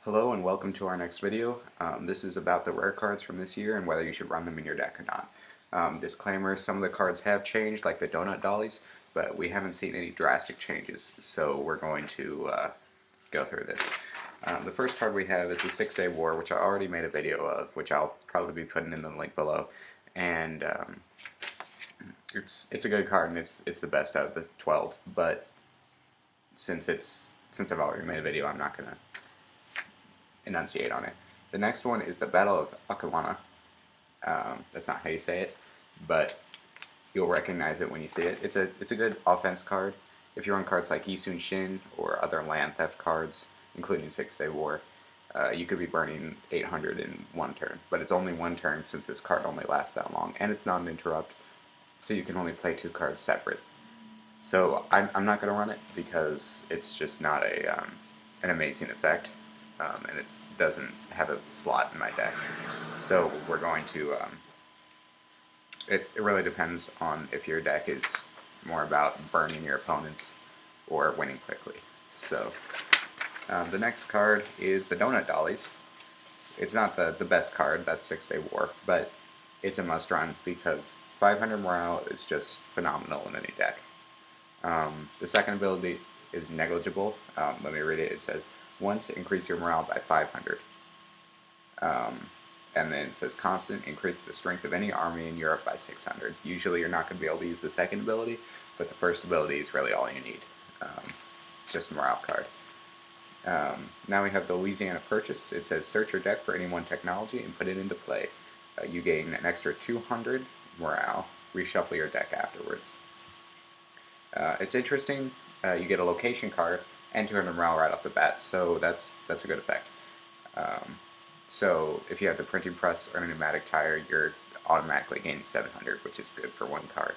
Hello and welcome to our next video. This is about the rare cards from this year and whether you should run them in your deck or not. Disclaimer, some of the cards have changed, like the donut dollies, but we haven't seen any drastic changes, so we're going to go through this. The first card we have is the 6-Day War, which I already made a video of, which I'll probably be putting in the link below. And it's a good card, and it's the best out of the 12, but since I've already made a video, I'm not going to enunciate on it. The next one is the Battle of Occawana. That's not how you say it, but you'll recognize it when you see it. It's a good offense card. If you run cards like Yisun Shin or other land theft cards, including 6-Day War, you could be burning 800 in one turn. But it's only one turn since this card only lasts that long, and it's not an interrupt, so you can only play 2 cards separate. So I'm not going to run it because it's just not an amazing effect. And it doesn't have a slot in my deck. So we're going to, it really depends on if your deck is more about burning your opponents or winning quickly. So the next card is the Donut Dollies. It's not the best card, that's 6-Day War, but it's a must run because 500 morale is just phenomenal in any deck. The second ability is negligible. Let me read it. It says, once, increase your morale by 500. And then it says constant, increase the strength of any army in Europe by 600. Usually you're not going to be able to use the second ability, but the first ability is really all you need. It's just a morale card. Now we have the Louisiana Purchase. It says search your deck for any one technology and put it into play. You gain an extra 200 morale. Reshuffle your deck afterwards. It's interesting. You get a location card and 200 morale right off the bat, so that's a good effect. So if you have the printing press or a pneumatic tire, you're automatically gaining 700, which is good for one card.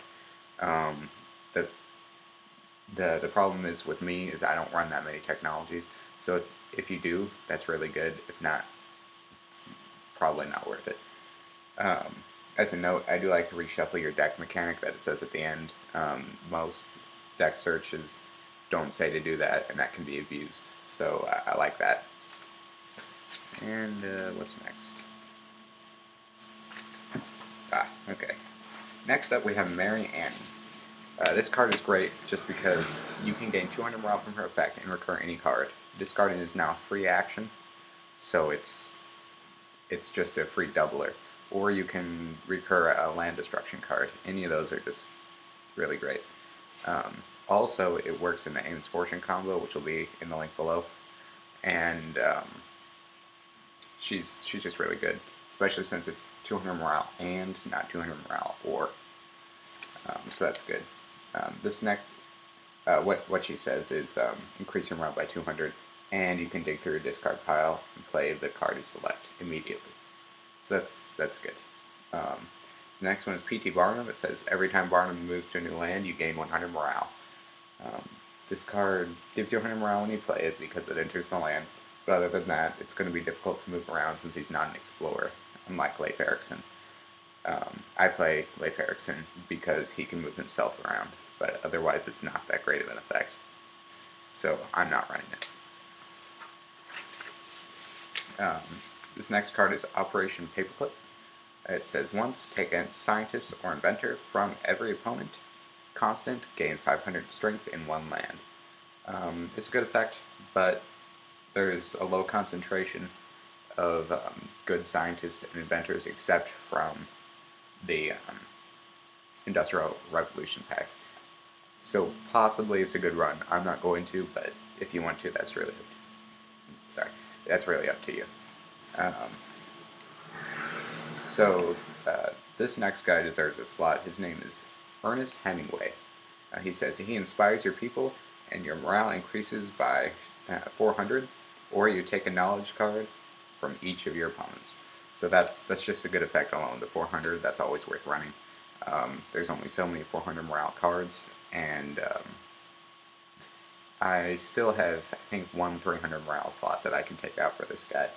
The problem is with me is I don't run that many technologies, so if you do, that's really good. If not, it's probably not worth it. As a note, I do like the reshuffle your deck mechanic that it says at the end. Most deck searches don't say to do that, and that can be abused. So I like that. And what's next? Okay. Next up we have Marianne. This card is great just because you can gain 200 morale from her effect and recur any card. Discarding is now a free action, so it's just a free doubler. Or you can recur a land destruction card. Any of those are just really great. Also, it works in the Aim's Fortune combo, which will be in the link below, and she's just really good, especially since it's 200 morale and not 200 morale or. So that's good. This next, what she says is increase your morale by 200, and you can dig through your discard pile and play the card you select immediately. So that's good. The next one is P.T. Barnum. It says every time Barnum moves to a new land, you gain 100 morale. This card gives you 100 morale when you play it because it enters the land, but other than that, it's going to be difficult to move around since he's not an explorer, unlike Leif Erikson. I play Leif Erikson because he can move himself around, but otherwise it's not that great of an effect. So I'm not running it. This next card is Operation Paperclip. It says once, take a scientist or inventor from every opponent. Constant, gain 500 strength in one land. It's a good effect, but there's a low concentration of good scientists and inventors except from the Industrial Revolution pack. So possibly it's a good run. I'm not going to, but if you want to, that's really up to you. This next guy deserves a slot. His name is Ernest Hemingway. He says he inspires your people and your morale increases by 400, or you take a knowledge card from each of your opponents. So that's just a good effect alone. The 400, that's always worth running. There's only so many 400 morale cards, and I still have, I think, one 300 morale slot that I can take out for this guy.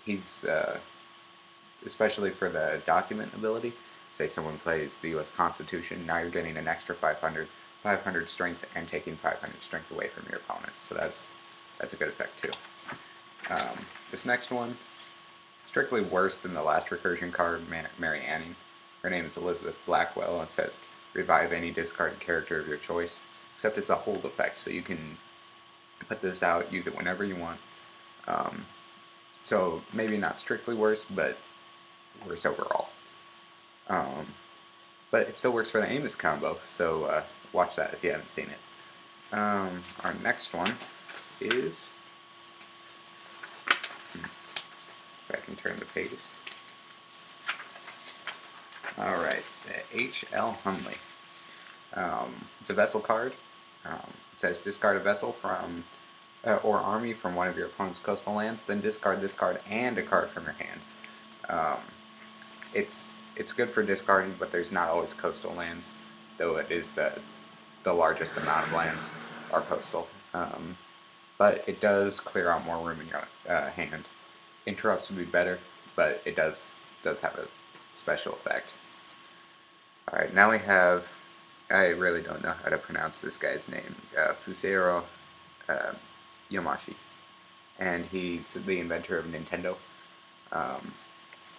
He's, especially for the document ability, say someone plays the U.S. Constitution, now you're getting an extra 500 strength and taking 500 strength away from your opponent. So that's a good effect too. This next one, strictly worse than the last recursion card, Marianne. Her name is Elizabeth Blackwell. It says, revive any discarded character of your choice, except it's a hold effect, so you can put this out, use it whenever you want. So maybe not strictly worse, but worse overall. But it still works for the Amos combo, so watch that if you haven't seen it. Our next one is, if I can turn the pages. Alright, the H.L. Hunley. It's a vessel card. It says discard a vessel from or army from one of your opponent's coastal lands, then discard this card and a card from your hand. It's good for discarding, but there's not always coastal lands, though it is the largest amount of lands are coastal. But it does clear out more room in your hand. Interrupts would be better, but it does have a special effect. Alright, now we have, I really don't know how to pronounce this guy's name, Fusero Yamashi, and he's the inventor of Nintendo.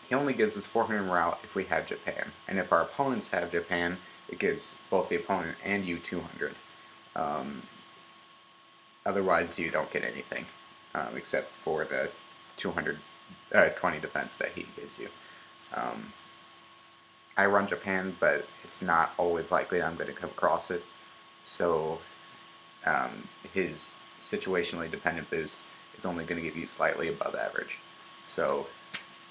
He only gives us 400 morale if we have Japan, and if our opponents have Japan, it gives both the opponent and you 200. Otherwise, you don't get anything, except for the 220 defense that he gives you. I run Japan, but it's not always likely I'm going to come across it, so his situationally dependent boost is only going to give you slightly above average. So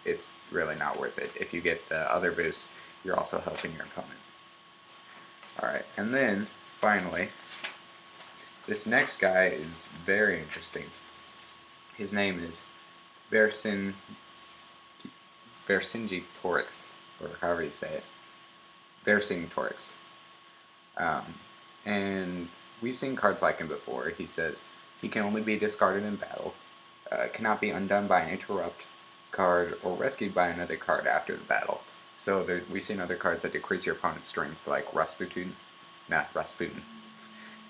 it's really not worth it. If you get the other boost, you're also helping your opponent. Alright, and then finally, this next guy is very interesting. His name is Bearson Torix, or however you say it. Vercingetorix. And we've seen cards like him before. He says he can only be discarded in battle, cannot be undone by an interrupt card, or rescued by another card after the battle. So we've seen other cards that decrease your opponent's strength, like Rasputin,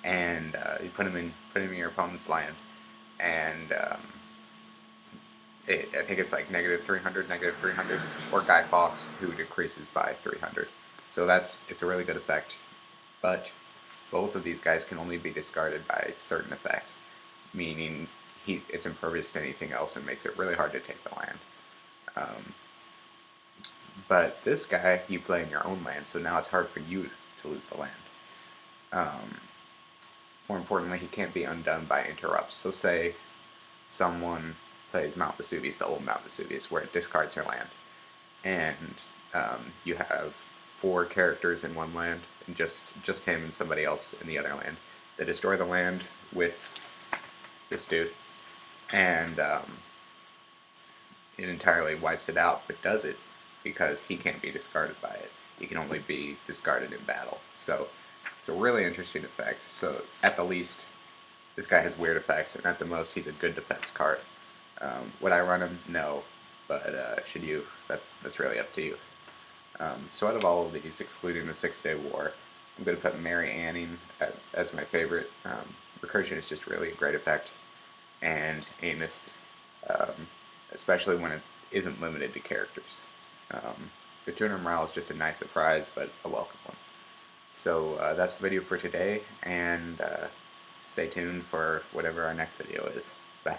and you put him in your opponent's land, and I think it's like -300, -300, or Guy Fawkes, who decreases by 300. So it's a really good effect, but both of these guys can only be discarded by certain effects, meaning it's impervious to anything else and makes it really hard to take the land. But this guy you play in your own land, so now it's hard for you to lose the land. More importantly, he can't be undone by interrupts. So say someone plays Mount Vesuvius, the old Mount Vesuvius, where it discards your land, and you have 4 characters in one land, and just him and somebody else in the other land. They destroy the land with this dude, and it entirely wipes it out, but does it because he can't be discarded by it. He can only be discarded in battle. So it's a really interesting effect. So at the least, this guy has weird effects, and at the most, he's a good defense card. Would I run him? No, but should you? That's really up to you. So out of all of these, excluding the 6-Day War, I'm going to put Marianne as my favorite. Recursion is just really a great effect, and Amos, especially when it isn't limited to characters. The 200 morale is just a nice surprise, but a welcome one. So that's the video for today, and stay tuned for whatever our next video is. Bye.